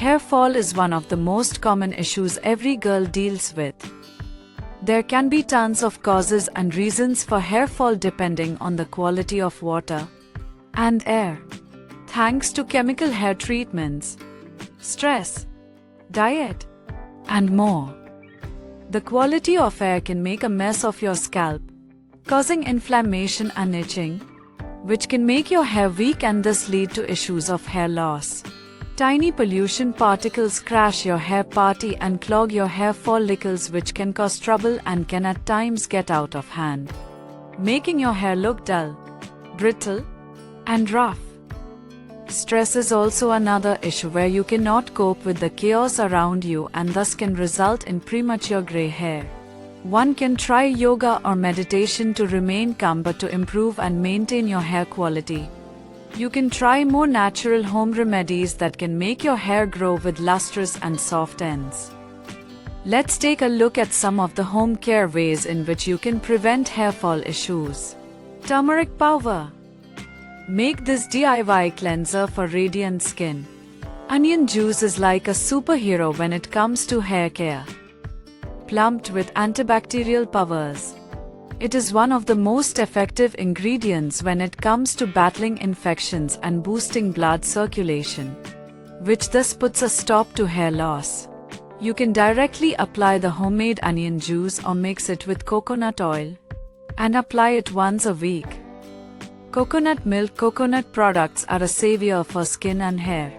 Hair fall is one of the most common issues every girl deals with. There can be tons of causes and reasons for hair fall depending on the quality of water and air. Thanks to chemical hair treatments, stress, diet, and more. The quality of air can make a mess of your scalp, causing inflammation and itching, which can make your hair weak and thus lead to issues of hair loss. Tiny pollution particles crash your hair party and clog your hair follicles, which can cause trouble and can at times get out of hand, making your hair look dull, brittle, and rough. Stress is also another issue where you cannot cope with the chaos around you and thus can result in premature gray hair. One can try yoga or meditation to remain calm but to improve and maintain your hair quality. You can try more natural home remedies that can make your hair grow with lustrous and soft ends. Let's take a look at some of the home care ways in which you can prevent hair fall issues. Turmeric powder. Make this DIY cleanser for radiant skin. Onion juice is like a superhero when it comes to hair care. Plumped with antibacterial powers. It is one of the most effective ingredients when it comes to battling infections and boosting blood circulation, which thus puts a stop to hair loss. You can directly apply the homemade onion juice or mix it with coconut oil and apply it once a week. Coconut milk. Coconut products are a savior for skin and hair.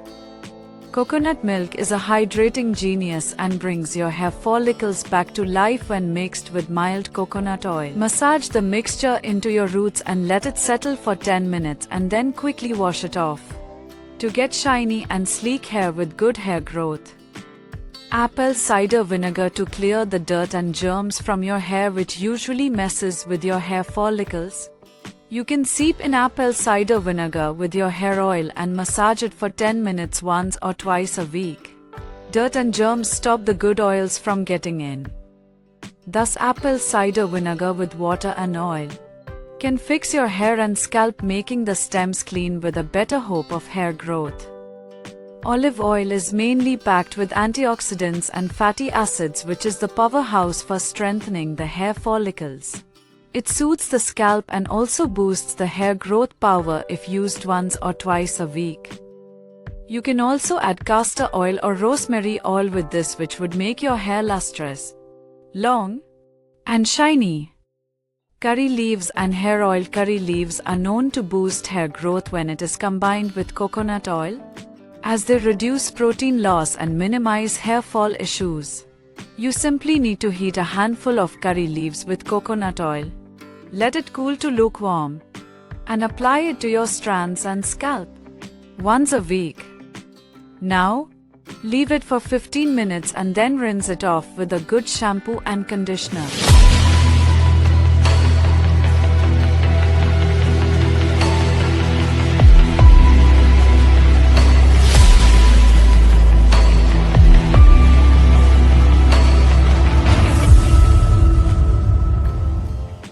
Coconut milk is a hydrating genius and brings your hair follicles back to life when mixed with mild coconut oil. Massage the mixture into your roots and let it settle for 10 minutes and then quickly wash it off to get shiny and sleek hair with good hair growth. Apple cider vinegar to clear the dirt and germs from your hair, which usually messes with your hair follicles. You can steep in apple cider vinegar with your hair oil and massage it for 10 minutes once or twice a week. Dirt and germs stop the good oils from getting in. Thus, apple cider vinegar with water and oil can fix your hair and scalp, making the stems clean with a better hope of hair growth. Olive oil is mainly packed with antioxidants and fatty acids, which is the powerhouse for strengthening the hair follicles. It soothes the scalp and also boosts the hair growth power if used once or twice a week. You can also add castor oil or rosemary oil with this, which would make your hair lustrous, long, and shiny. Curry leaves and hair oil. Curry leaves are known to boost hair growth when it is combined with coconut oil, as they reduce protein loss and minimize hair fall issues. You simply need to heat a handful of curry leaves with coconut oil. Let it cool to lukewarm and apply it to your strands and scalp once a week. Now, leave it for 15 minutes and then rinse it off with a good shampoo and conditioner.